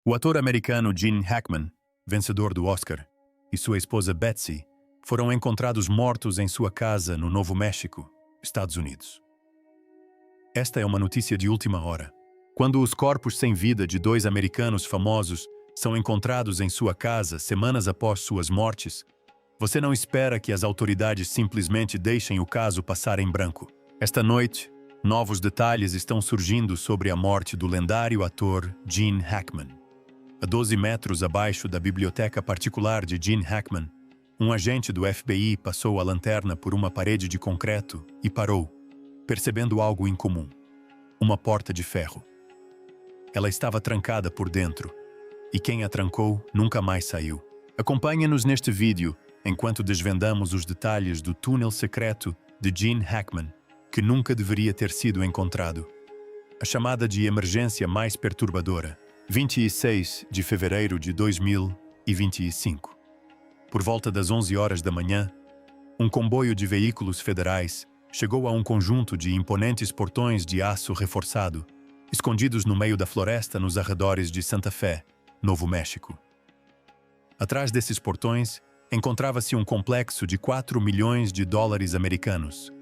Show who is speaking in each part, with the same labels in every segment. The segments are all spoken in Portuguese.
Speaker 1: O ator americano Gene Hackman, vencedor do Oscar, e sua esposa Betsy foram encontrados mortos em sua casa no Novo México, Estados Unidos. Esta é uma notícia de última hora. Quando os corpos sem vida de dois americanos famosos são encontrados em sua casa semanas após suas mortes, você não espera que as autoridades simplesmente deixem o caso passar em branco. Esta noite, novos detalhes estão surgindo sobre a morte do lendário ator Gene Hackman. A 12 metros abaixo da biblioteca particular de Gene Hackman, um agente do FBI passou a lanterna por uma parede de concreto e parou, percebendo algo incomum: uma porta de ferro. Ela estava trancada por dentro, e quem a trancou nunca mais saiu. Acompanhe-nos neste vídeo enquanto desvendamos os detalhes do túnel secreto de Gene Hackman, que nunca deveria ter sido encontrado. A chamada de emergência mais perturbadora. 26 de fevereiro de 2025. Por volta das 11 horas da manhã, um comboio de veículos federais chegou a um conjunto de imponentes portões de aço reforçado, escondidos no meio da floresta nos arredores de Santa Fé, Novo México. Atrás desses portões, encontrava-se um complexo de 4 milhões de dólares americanos,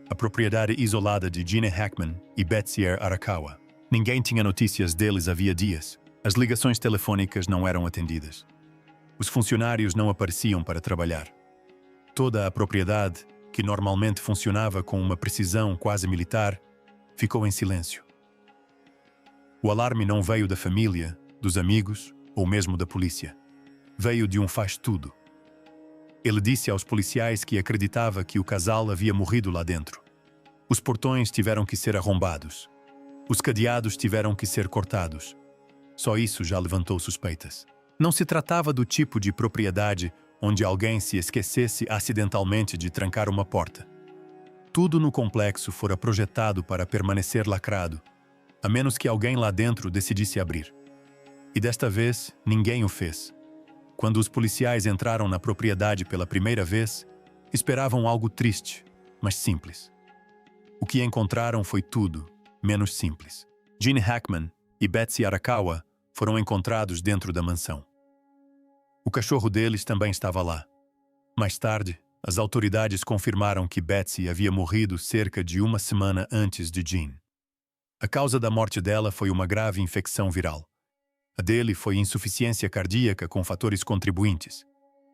Speaker 1: a propriedade isolada de Gene Hackman e Betsy Arakawa. Ninguém tinha notícias deles havia dias. As ligações telefônicas não eram atendidas. Os funcionários não apareciam para trabalhar. Toda a propriedade, que normalmente funcionava com uma precisão quase militar, ficou em silêncio. O alarme não veio da família, dos amigos ou mesmo da polícia. Veio de um faz-tudo. Ele disse aos policiais que acreditava que o casal havia morrido lá dentro. Os portões tiveram que ser arrombados. Os cadeados tiveram que ser cortados. Só isso já levantou suspeitas. Não se tratava do tipo de propriedade onde alguém se esquecesse acidentalmente de trancar uma porta. Tudo no complexo fora projetado para permanecer lacrado, a menos que alguém lá dentro decidisse abrir. E desta vez, ninguém o fez. Quando os policiais entraram na propriedade pela primeira vez, esperavam algo triste, mas simples. O que encontraram foi tudo menos simples. Gene Hackman e Betsy Arakawa foram encontrados dentro da mansão. O cachorro deles também estava lá. Mais tarde, as autoridades confirmaram que Betsy havia morrido cerca de uma semana antes de Gene. A causa da morte dela foi uma grave infecção viral. A dele foi insuficiência cardíaca com fatores contribuintes.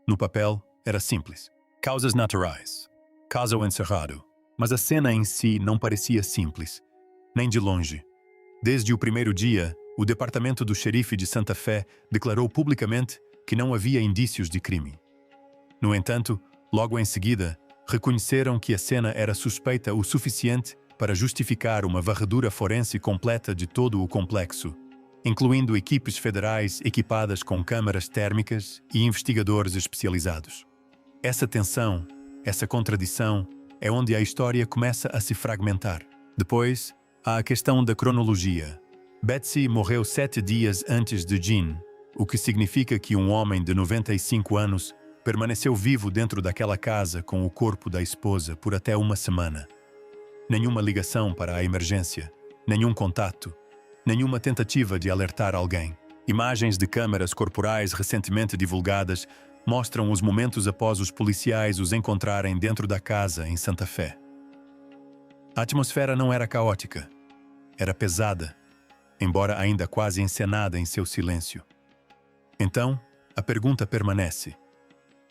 Speaker 1: No papel, era simples: causas naturais, caso encerrado. Mas a cena em si não parecia simples, nem de longe. Desde o primeiro dia, o departamento do xerife de Santa Fé declarou publicamente que não havia indícios de crime. No entanto, logo em seguida, reconheceram que a cena era suspeita o suficiente para justificar uma varredura forense completa de todo o complexo, incluindo equipes federais equipadas com câmaras térmicas e investigadores especializados. Essa tensão, essa contradição, é onde a história começa a se fragmentar. Depois, há a questão da cronologia. Betsy morreu 7 dias antes de Gene, o que significa que um homem de 95 anos permaneceu vivo dentro daquela casa com o corpo da esposa por até uma semana. Nenhuma ligação para a emergência, nenhum contato, nenhuma tentativa de alertar alguém. Imagens de câmeras corporais recentemente divulgadas mostram os momentos após os policiais os encontrarem dentro da casa em Santa Fé. A atmosfera não era caótica, era pesada, embora ainda quase encenada em seu silêncio. Então, a pergunta permanece: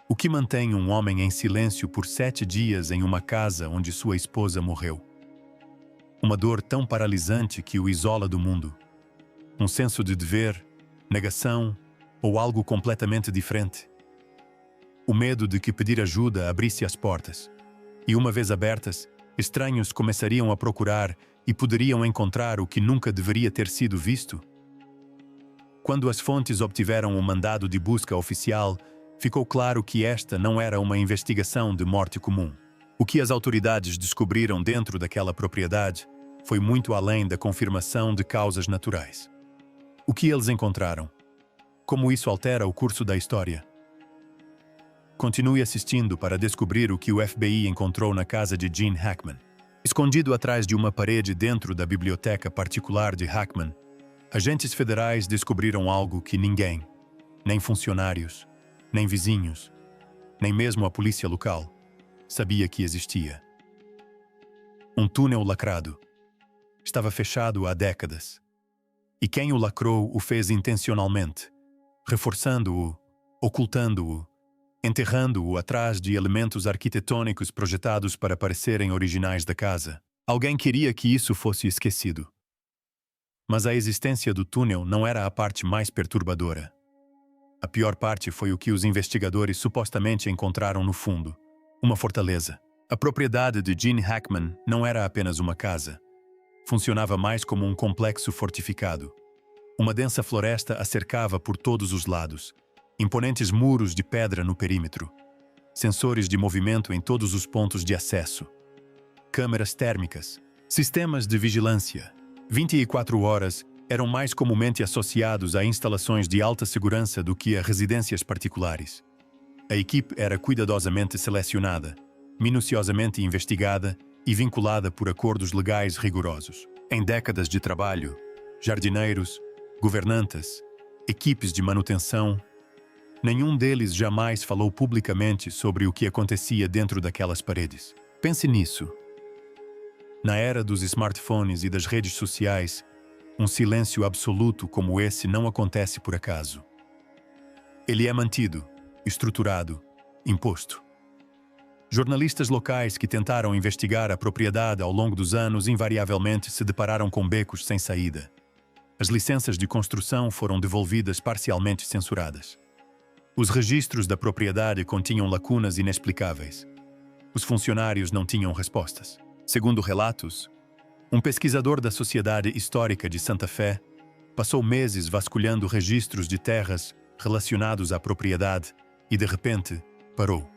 Speaker 1: o que mantém um homem em silêncio por 7 dias em uma casa onde sua esposa morreu? Uma dor tão paralisante que o isola do mundo? Um senso de dever, negação ou algo completamente diferente? O medo de que pedir ajuda abrisse as portas, e uma vez abertas, estranhos começariam a procurar e poderiam encontrar o que nunca deveria ter sido visto? Quando as fontes obtiveram o mandado de busca oficial, ficou claro que esta não era uma investigação de morte comum. O que as autoridades descobriram dentro daquela propriedade foi muito além da confirmação de causas naturais. O que eles encontraram? Como isso altera o curso da história? Continue assistindo para descobrir o que o FBI encontrou na casa de Gene Hackman. Escondido atrás de uma parede dentro da biblioteca particular de Hackman, Agentes federais descobriram algo que ninguém, nem funcionários, nem vizinhos, nem mesmo a polícia local, sabia que existia. Um túnel lacrado. Estava fechado há décadas. E quem o lacrou o fez intencionalmente, reforçando-o, ocultando-o, enterrando-o atrás de elementos arquitetônicos projetados para parecerem originais da casa. Alguém queria que isso fosse esquecido. Mas a existência do túnel não era a parte mais perturbadora. A pior parte foi o que os investigadores supostamente encontraram no fundo: uma fortaleza. A propriedade de Gene Hackman não era apenas uma casa. Funcionava mais como um complexo fortificado. Uma densa floresta a cercava por todos os lados, imponentes muros de pedra no perímetro, sensores de movimento em todos os pontos de acesso, câmeras térmicas, sistemas de vigilância. 24 horas eram mais comumente associados a instalações de alta segurança do que a residências particulares. A equipe era cuidadosamente selecionada, minuciosamente investigada e vinculada por acordos legais rigorosos. Em décadas de trabalho, jardineiros, governantas, equipes de manutenção, nenhum deles jamais falou publicamente sobre o que acontecia dentro daquelas paredes. Pense nisso. Na era dos smartphones e das redes sociais, um silêncio absoluto como esse não acontece por acaso. Ele é mantido, estruturado, imposto. Jornalistas locais que tentaram investigar a propriedade ao longo dos anos invariavelmente se depararam com becos sem saída. As licenças de construção foram devolvidas parcialmente censuradas. Os registros da propriedade continham lacunas inexplicáveis. Os funcionários não tinham respostas. Segundo relatos, um pesquisador da Sociedade Histórica de Santa Fé passou meses vasculhando registros de terras relacionados à propriedade e, de repente, parou.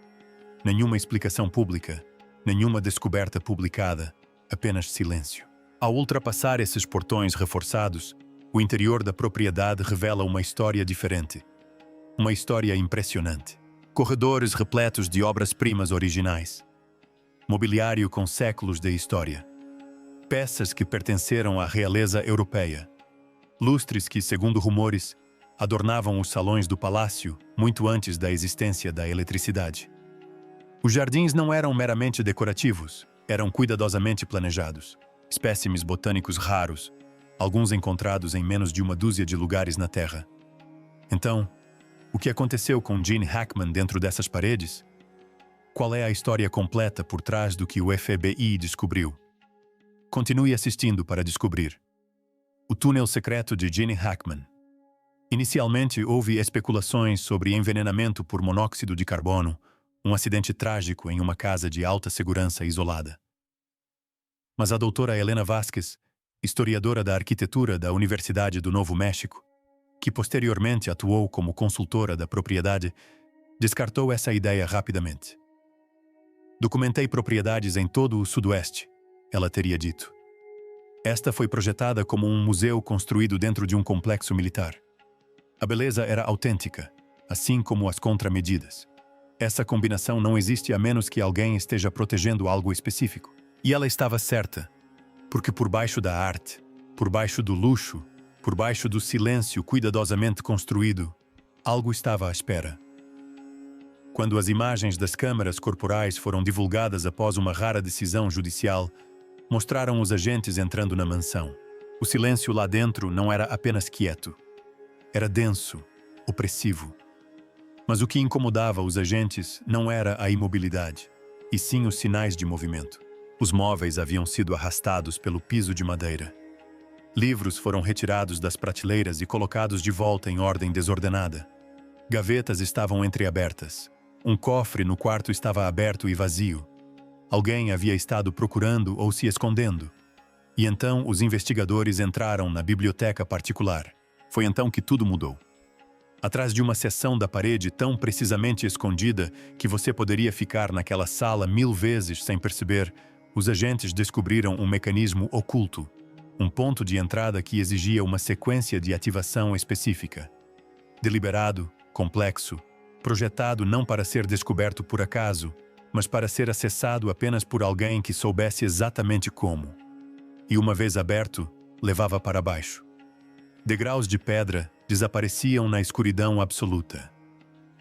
Speaker 1: Nenhuma explicação pública, nenhuma descoberta publicada, apenas silêncio. Ao ultrapassar esses portões reforçados, o interior da propriedade revela uma história diferente. Uma história impressionante. Corredores repletos de obras-primas originais. Mobiliário com séculos de história. Peças que pertenceram à realeza europeia. Lustres que, segundo rumores, adornavam os salões do palácio muito antes da existência da eletricidade. Os jardins não eram meramente decorativos, eram cuidadosamente planejados. Espécimes botânicos raros, alguns encontrados em menos de uma dúzia de lugares na Terra. Então, o que aconteceu com Gene Hackman dentro dessas paredes? Qual é a história completa por trás do que o FBI descobriu? Continue assistindo para descobrir. O túnel secreto de Gene Hackman. Inicialmente, houve especulações sobre envenenamento por monóxido de carbono, um acidente trágico em uma casa de alta segurança isolada. Mas a doutora Helena Vasquez, historiadora da arquitetura da Universidade do Novo México, que posteriormente atuou como consultora da propriedade, descartou essa ideia rapidamente. Documentei propriedades em todo o Sudoeste, ela teria dito. Esta foi projetada como um museu construído dentro de um complexo militar. A beleza era autêntica, assim como as contramedidas. Essa combinação não existe a menos que alguém esteja protegendo algo específico. E ela estava certa, porque por baixo da arte, por baixo do luxo, por baixo do silêncio cuidadosamente construído, algo estava à espera. Quando as imagens das câmaras corporais foram divulgadas após uma rara decisão judicial, mostraram os agentes entrando na mansão. O silêncio lá dentro não era apenas quieto. Era denso, opressivo. Mas o que incomodava os agentes não era a imobilidade, e sim os sinais de movimento. Os móveis haviam sido arrastados pelo piso de madeira. Livros foram retirados das prateleiras e colocados de volta em ordem desordenada. Gavetas estavam entreabertas. Um cofre no quarto estava aberto e vazio. Alguém havia estado procurando ou se escondendo. E então os investigadores entraram na biblioteca particular. Foi então que tudo mudou. Atrás de uma seção da parede tão precisamente escondida que você poderia ficar naquela sala 1000 vezes sem perceber, os agentes descobriram um mecanismo oculto, um ponto de entrada que exigia uma sequência de ativação específica. Deliberado, complexo, projetado não para ser descoberto por acaso, mas para ser acessado apenas por alguém que soubesse exatamente como. E uma vez aberto, levava para baixo. Degraus de pedra desapareciam na escuridão absoluta.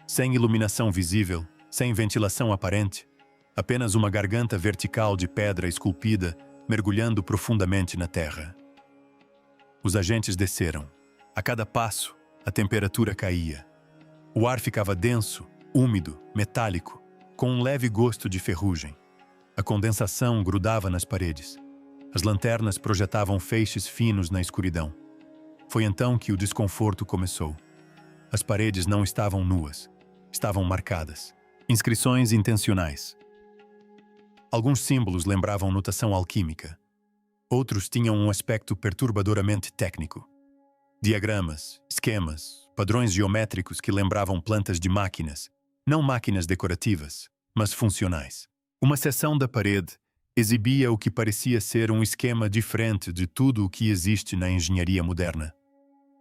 Speaker 1: Sem iluminação visível, sem ventilação aparente, apenas uma garganta vertical de pedra esculpida mergulhando profundamente na terra. Os agentes desceram. A cada passo, a temperatura caía. O ar ficava denso, úmido, metálico, com um leve gosto de ferrugem. A condensação grudava nas paredes. As lanternas projetavam feixes finos na escuridão. Foi então que o desconforto começou. As paredes não estavam nuas. Estavam marcadas. Inscrições intencionais. Alguns símbolos lembravam notação alquímica. Outros tinham um aspecto perturbadoramente técnico. Diagramas, esquemas, padrões geométricos que lembravam plantas de máquinas, não máquinas decorativas, mas funcionais. Uma seção da parede exibia o que parecia ser um esquema diferente de tudo o que existe na engenharia moderna.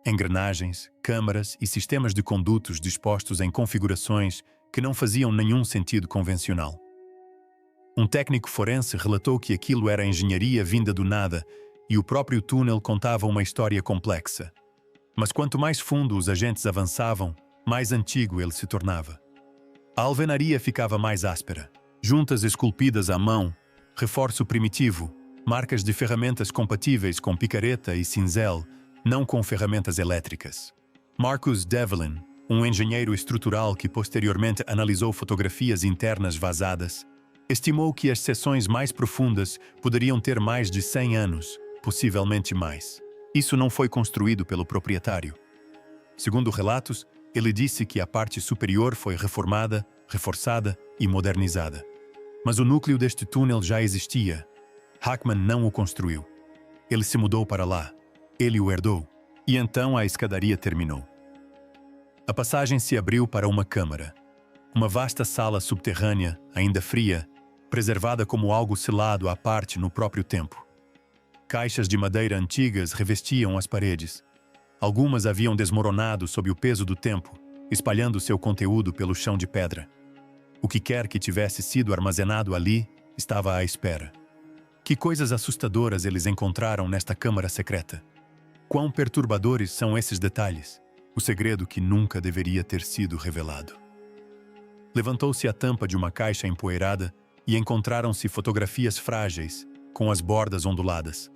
Speaker 1: Engrenagens, câmaras e sistemas de condutos dispostos em configurações que não faziam nenhum sentido convencional. Um técnico forense relatou que aquilo era engenharia vinda do nada e o próprio túnel contava uma história complexa. Mas quanto mais fundo os agentes avançavam, mais antigo ele se tornava. A alvenaria ficava mais áspera. Juntas esculpidas à mão, reforço primitivo, marcas de ferramentas compatíveis com picareta e cinzel, não com ferramentas elétricas. Marcus Devlin, um engenheiro estrutural que posteriormente analisou fotografias internas vazadas, estimou que as seções mais profundas poderiam ter mais de 100 anos, possivelmente mais. Isso não foi construído pelo proprietário. Segundo relatos, ele disse que a parte superior foi reformada, reforçada e modernizada. Mas o núcleo deste túnel já existia. Hackman não o construiu. Ele se mudou para lá. Ele o herdou. E então a escadaria terminou. A passagem se abriu para uma câmara. Uma vasta sala subterrânea, ainda fria, preservada como algo selado à parte no próprio tempo. Caixas de madeira antigas revestiam as paredes. Algumas haviam desmoronado sob o peso do tempo, espalhando seu conteúdo pelo chão de pedra. O que quer que tivesse sido armazenado ali estava à espera. Que coisas assustadoras eles encontraram nesta câmara secreta. Quão perturbadores são esses detalhes, o segredo que nunca deveria ter sido revelado. Levantou-se a tampa de uma caixa empoeirada e encontraram-se fotografias frágeis, com as bordas onduladas.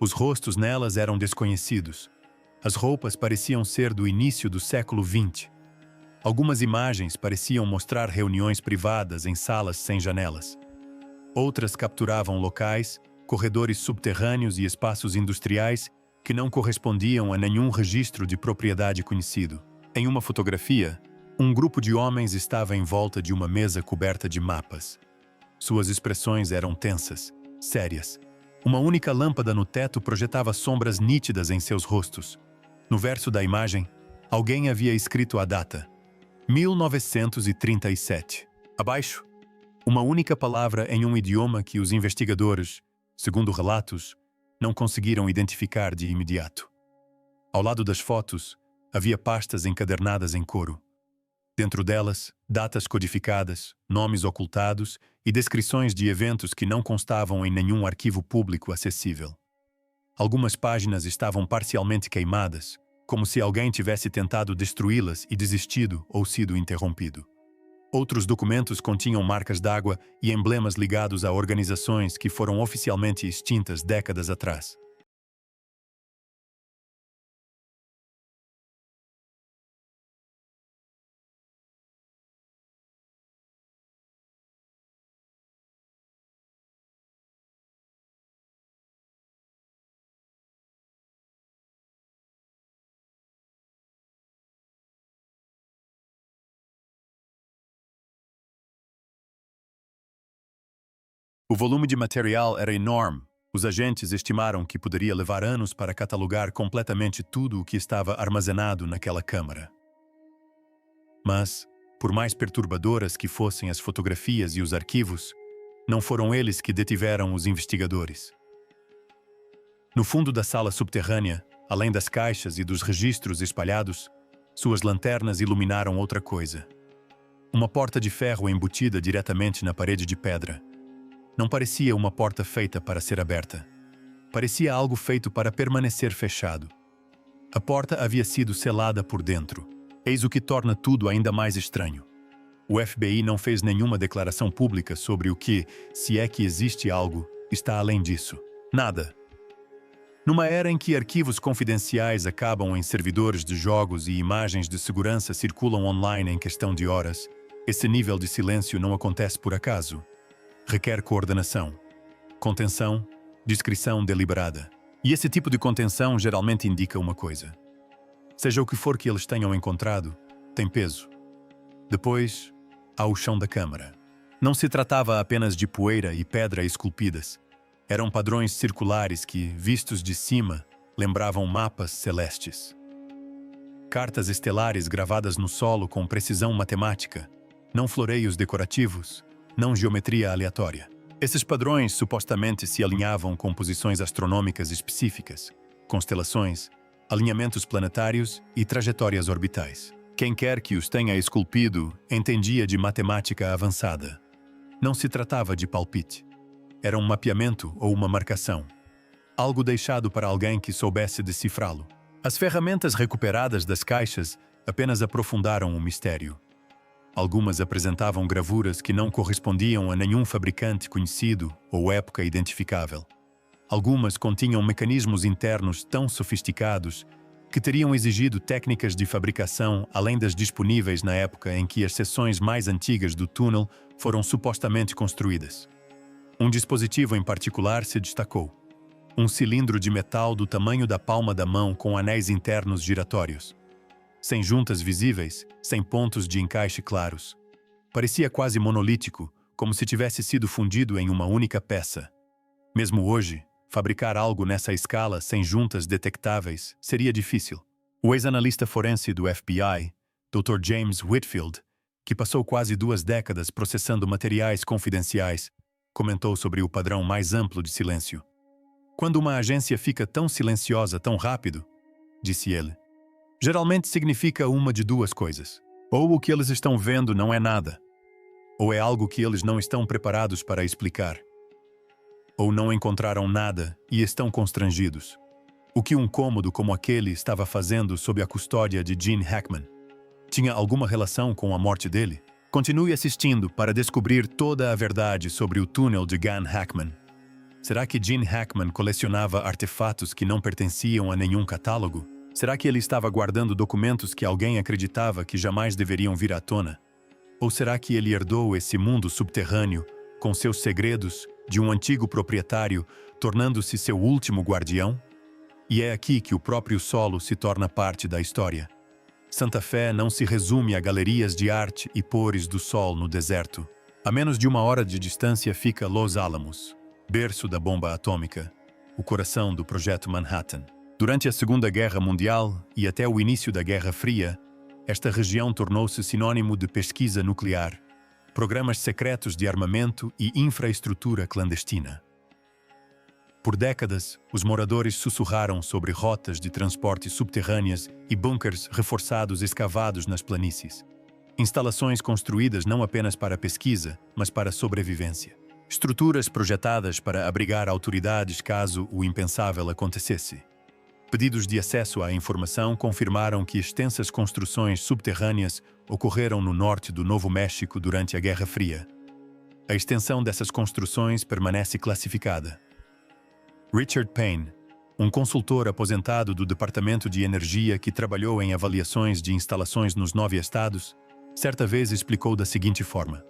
Speaker 1: Os rostos nelas eram desconhecidos. As roupas pareciam ser do início do século XX. Algumas imagens pareciam mostrar reuniões privadas em salas sem janelas. Outras capturavam locais, corredores subterrâneos e espaços industriais que não correspondiam a nenhum registro de propriedade conhecido. Em uma fotografia, um grupo de homens estava em volta de uma mesa coberta de mapas. Suas expressões eram tensas, sérias. Uma única lâmpada no teto projetava sombras nítidas em seus rostos. No verso da imagem, alguém havia escrito a data: 1937. Abaixo, uma única palavra em um idioma que os investigadores, segundo relatos, não conseguiram identificar de imediato. Ao lado das fotos, havia pastas encadernadas em couro. Dentro delas, datas codificadas, nomes ocultados e descrições de eventos que não constavam em nenhum arquivo público acessível. Algumas páginas estavam parcialmente queimadas, como se alguém tivesse tentado destruí-las e desistido ou sido interrompido. Outros documentos continham marcas d'água e emblemas ligados a organizações que foram oficialmente extintas décadas atrás. O volume de material era enorme. Os agentes estimaram que poderia levar anos para catalogar completamente tudo o que estava armazenado naquela câmara. Mas, por mais perturbadoras que fossem as fotografias e os arquivos, não foram eles que detiveram os investigadores. No fundo da sala subterrânea, além das caixas e dos registros espalhados, suas lanternas iluminaram outra coisa. Uma porta de ferro embutida diretamente na parede de pedra. Não parecia uma porta feita para ser aberta. Parecia algo feito para permanecer fechado. A porta havia sido selada por dentro. Eis o que torna tudo ainda mais estranho. O FBI não fez nenhuma declaração pública sobre o que, se é que existe algo, está além disso. Nada. Numa era em que arquivos confidenciais acabam em servidores de jogos e imagens de segurança circulam online em questão de horas, esse nível de silêncio não acontece por acaso. Requer coordenação, contenção, discrição deliberada. E esse tipo de contenção geralmente indica uma coisa. Seja o que for que eles tenham encontrado, tem peso. Depois, há o chão da câmara. Não se tratava apenas de poeira e pedra esculpidas. Eram padrões circulares que, vistos de cima, lembravam mapas celestes. Cartas estelares gravadas no solo com precisão matemática, não floreios decorativos, não geometria aleatória. Esses padrões supostamente se alinhavam com posições astronômicas específicas, constelações, alinhamentos planetários e trajetórias orbitais. Quem quer que os tenha esculpido entendia de matemática avançada. Não se tratava de palpite. Era um mapeamento ou uma marcação. Algo deixado para alguém que soubesse decifrá-lo. As ferramentas recuperadas das caixas apenas aprofundaram o mistério. Algumas apresentavam gravuras que não correspondiam a nenhum fabricante conhecido ou época identificável. Algumas continham mecanismos internos tão sofisticados que teriam exigido técnicas de fabricação além das disponíveis na época em que as seções mais antigas do túnel foram supostamente construídas. Um dispositivo em particular se destacou. Um cilindro de metal do tamanho da palma da mão com anéis internos giratórios. Sem juntas visíveis, sem pontos de encaixe claros. Parecia quase monolítico, como se tivesse sido fundido em uma única peça. Mesmo hoje, fabricar algo nessa escala sem juntas detectáveis seria difícil. O ex-analista forense do FBI, Dr. James Whitfield, que passou quase 2 décadas processando materiais confidenciais, comentou sobre o padrão mais amplo de silêncio. Quando uma agência fica tão silenciosa tão rápido, disse ele, geralmente significa uma de 2 coisas. Ou o que eles estão vendo não é nada, ou é algo que eles não estão preparados para explicar. Ou não encontraram nada e estão constrangidos. O que um cômodo como aquele estava fazendo sob a custódia de Gene Hackman? Tinha alguma relação com a morte dele? Continue assistindo para descobrir toda a verdade sobre o túnel de Gene Hackman. Será que Gene Hackman colecionava artefatos que não pertenciam a nenhum catálogo? Será que ele estava guardando documentos que alguém acreditava que jamais deveriam vir à tona? Ou será que ele herdou esse mundo subterrâneo, com seus segredos, de um antigo proprietário, tornando-se seu último guardião? E é aqui que o próprio solo se torna parte da história. Santa Fé não se resume a galerias de arte e pores do sol no deserto. A menos de 1 hora de distância fica Los Alamos, berço da bomba atômica, o coração do Projeto Manhattan. Durante a Segunda Guerra Mundial e até o início da Guerra Fria, esta região tornou-se sinônimo de pesquisa nuclear, programas secretos de armamento e infraestrutura clandestina. Por décadas, os moradores sussurraram sobre rotas de transporte subterrâneas e bunkers reforçados escavados nas planícies. Instalações construídas não apenas para pesquisa, mas para sobrevivência. Estruturas projetadas para abrigar autoridades caso o impensável acontecesse. Pedidos de acesso à informação confirmaram que extensas construções subterrâneas ocorreram no norte do Novo México durante a Guerra Fria. A extensão dessas construções permanece classificada. Richard Payne, um consultor aposentado do Departamento de Energia que trabalhou em avaliações de instalações nos 9 estados, certa vez explicou da seguinte forma: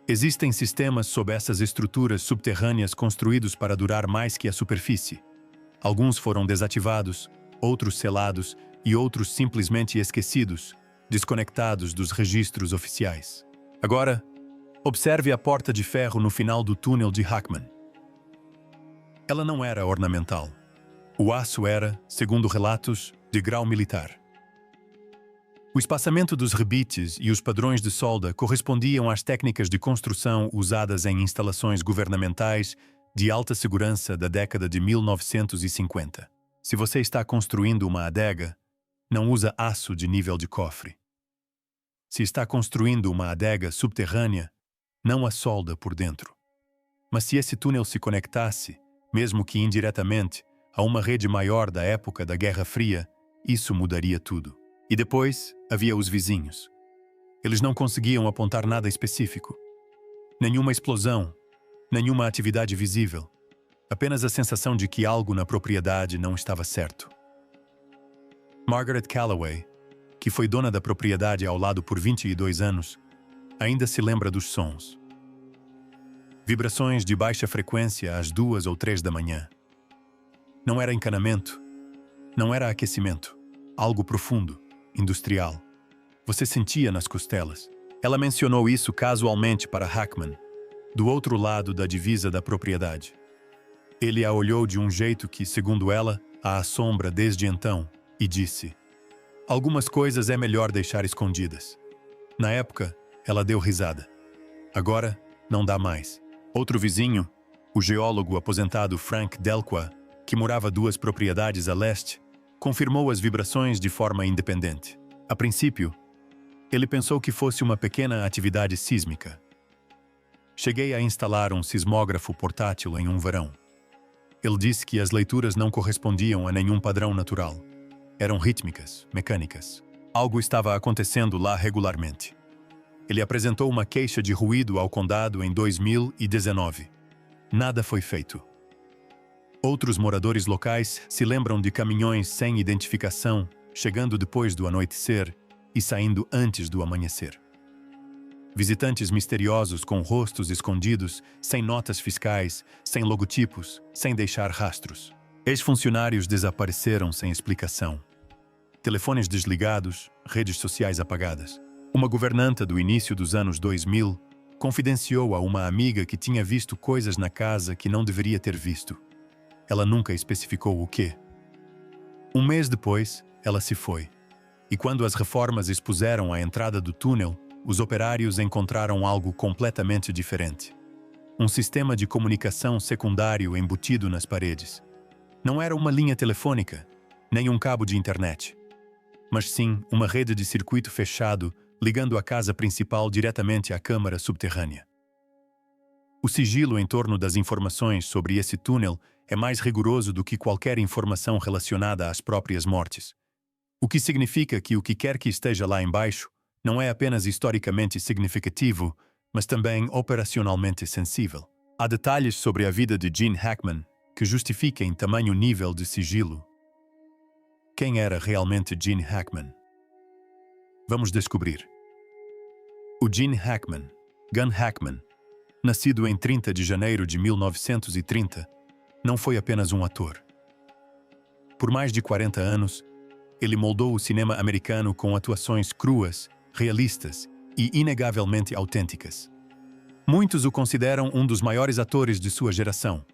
Speaker 1: existem sistemas sob essas estruturas subterrâneas construídos para durar mais que a superfície. Alguns foram desativados, outros selados e outros simplesmente esquecidos, desconectados dos registros oficiais. Agora, observe a porta de ferro no final do túnel de Hackman. Ela não era ornamental. O aço era, segundo relatos, de grau militar. O espaçamento dos rebites e os padrões de solda correspondiam às técnicas de construção usadas em instalações governamentais de alta segurança da década de 1950. Se você está construindo uma adega, não usa aço de nível de cofre. Se está construindo uma adega subterrânea, não a solda por dentro. Mas se esse túnel se conectasse, mesmo que indiretamente, a uma rede maior da época da Guerra Fria, isso mudaria tudo. E depois, havia os vizinhos. Eles não conseguiam apontar nada específico. Nenhuma explosão, nenhuma atividade visível. Apenas a sensação de que algo na propriedade não estava certo. Margaret Calloway, que foi dona da propriedade ao lado por 22 anos, ainda se lembra dos sons. Vibrações de baixa frequência às 2 ou 3 da manhã. Não era encanamento, não era aquecimento, algo profundo, industrial. Você sentia nas costelas. Ela mencionou isso casualmente para Hackman, do outro lado da divisa da propriedade. Ele a olhou de um jeito que, segundo ela, a assombra desde então, e disse: "Algumas coisas é melhor deixar escondidas." Na época, ela deu risada. Agora, não dá mais. Outro vizinho, o geólogo aposentado Frank Delqua, que morava 2 propriedades a leste, confirmou as vibrações de forma independente. A princípio, ele pensou que fosse uma pequena atividade sísmica. Cheguei a instalar um sismógrafo portátil em um verão. Ele disse que as leituras não correspondiam a nenhum padrão natural. Eram rítmicas, mecânicas. Algo estava acontecendo lá regularmente. Ele apresentou uma queixa de ruído ao condado em 2019. Nada foi feito. Outros moradores locais se lembram de caminhões sem identificação chegando depois do anoitecer e saindo antes do amanhecer. Visitantes misteriosos com rostos escondidos, sem notas fiscais, sem logotipos, sem deixar rastros. Ex-funcionários desapareceram sem explicação. Telefones desligados, redes sociais apagadas. Uma governanta do início dos anos 2000 confidenciou a uma amiga que tinha visto coisas na casa que não deveria ter visto. Ela nunca especificou o quê. Um mês depois, ela se foi. E quando as reformas expuseram a entrada do túnel, os operários encontraram algo completamente diferente. Um sistema de comunicação secundário embutido nas paredes. Não era uma linha telefônica, nem um cabo de internet, mas sim uma rede de circuito fechado ligando a casa principal diretamente à câmara subterrânea. O sigilo em torno das informações sobre esse túnel é mais rigoroso do que qualquer informação relacionada às próprias mortes. O que significa que o que quer que esteja lá embaixo não é apenas historicamente significativo, mas também operacionalmente sensível. Há detalhes sobre a vida de Gene Hackman que justifiquem tamanho nível de sigilo. Quem era realmente Gene Hackman? Vamos descobrir. O Gene Hackman, Gun Hackman, nascido em 30 de janeiro de 1930, não foi apenas um ator. Por mais de 40 anos, ele moldou o cinema americano com atuações cruas, realistas e inegavelmente autênticas. Muitos o consideram um dos maiores atores de sua geração,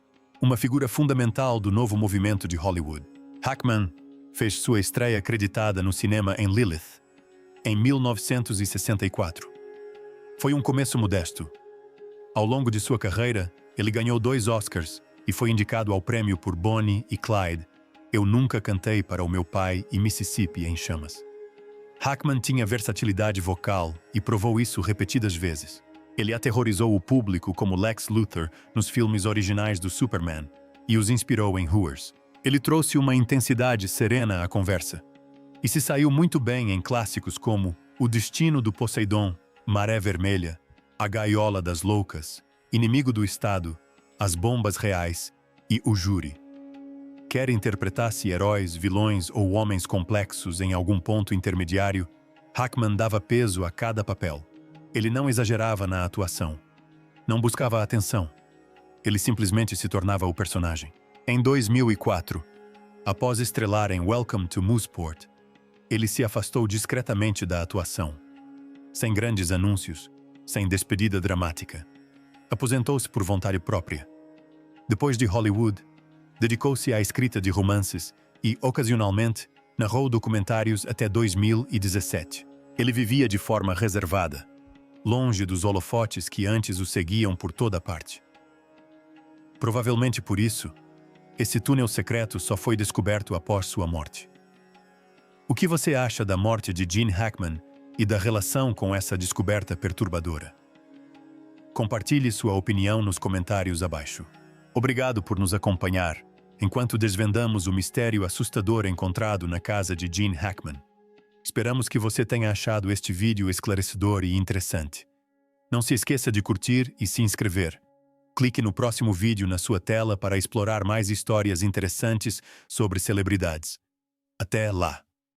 Speaker 1: uma figura fundamental do novo movimento de Hollywood. Hackman fez sua estreia acreditada no cinema em Lilith, em 1964. Foi um começo modesto. Ao longo de sua carreira, ele ganhou 2 Oscars e foi indicado ao prêmio por Bonnie e Clyde, Eu Nunca Cantei para o Meu Pai e Mississippi em Chamas. Hackman tinha versatilidade vocal e provou isso repetidas vezes. Ele aterrorizou o público como Lex Luthor nos filmes originais do Superman e os inspirou em Hoovers. Ele trouxe uma intensidade serena à conversa e se saiu muito bem em clássicos como O Destino do Poseidon, Maré Vermelha, A Gaiola das Loucas, Inimigo do Estado, As Bombas Reais e O Júri. Quer interpretasse heróis, vilões ou homens complexos em algum ponto intermediário, Hackman dava peso a cada papel. Ele não exagerava na atuação. Não buscava a atenção. Ele simplesmente se tornava o personagem. Em 2004, após estrelar em Welcome to Mooseport, ele se afastou discretamente da atuação. Sem grandes anúncios, sem despedida dramática. Aposentou-se por vontade própria. Depois de Hollywood, dedicou-se à escrita de romances e, ocasionalmente, narrou documentários até 2017. Ele vivia de forma reservada, longe dos holofotes que antes o seguiam por toda parte. Provavelmente por isso, esse túnel secreto só foi descoberto após sua morte. O que você acha da morte de Gene Hackman e da relação com essa descoberta perturbadora? Compartilhe sua opinião nos comentários abaixo. Obrigado por nos acompanhar. enquanto desvendamos o mistério assustador encontrado na casa de Gene Hackman. Esperamos que você tenha achado este vídeo esclarecedor e interessante. Não se esqueça de curtir e se inscrever. Clique no próximo vídeo na sua tela para explorar mais histórias interessantes sobre celebridades. Até lá!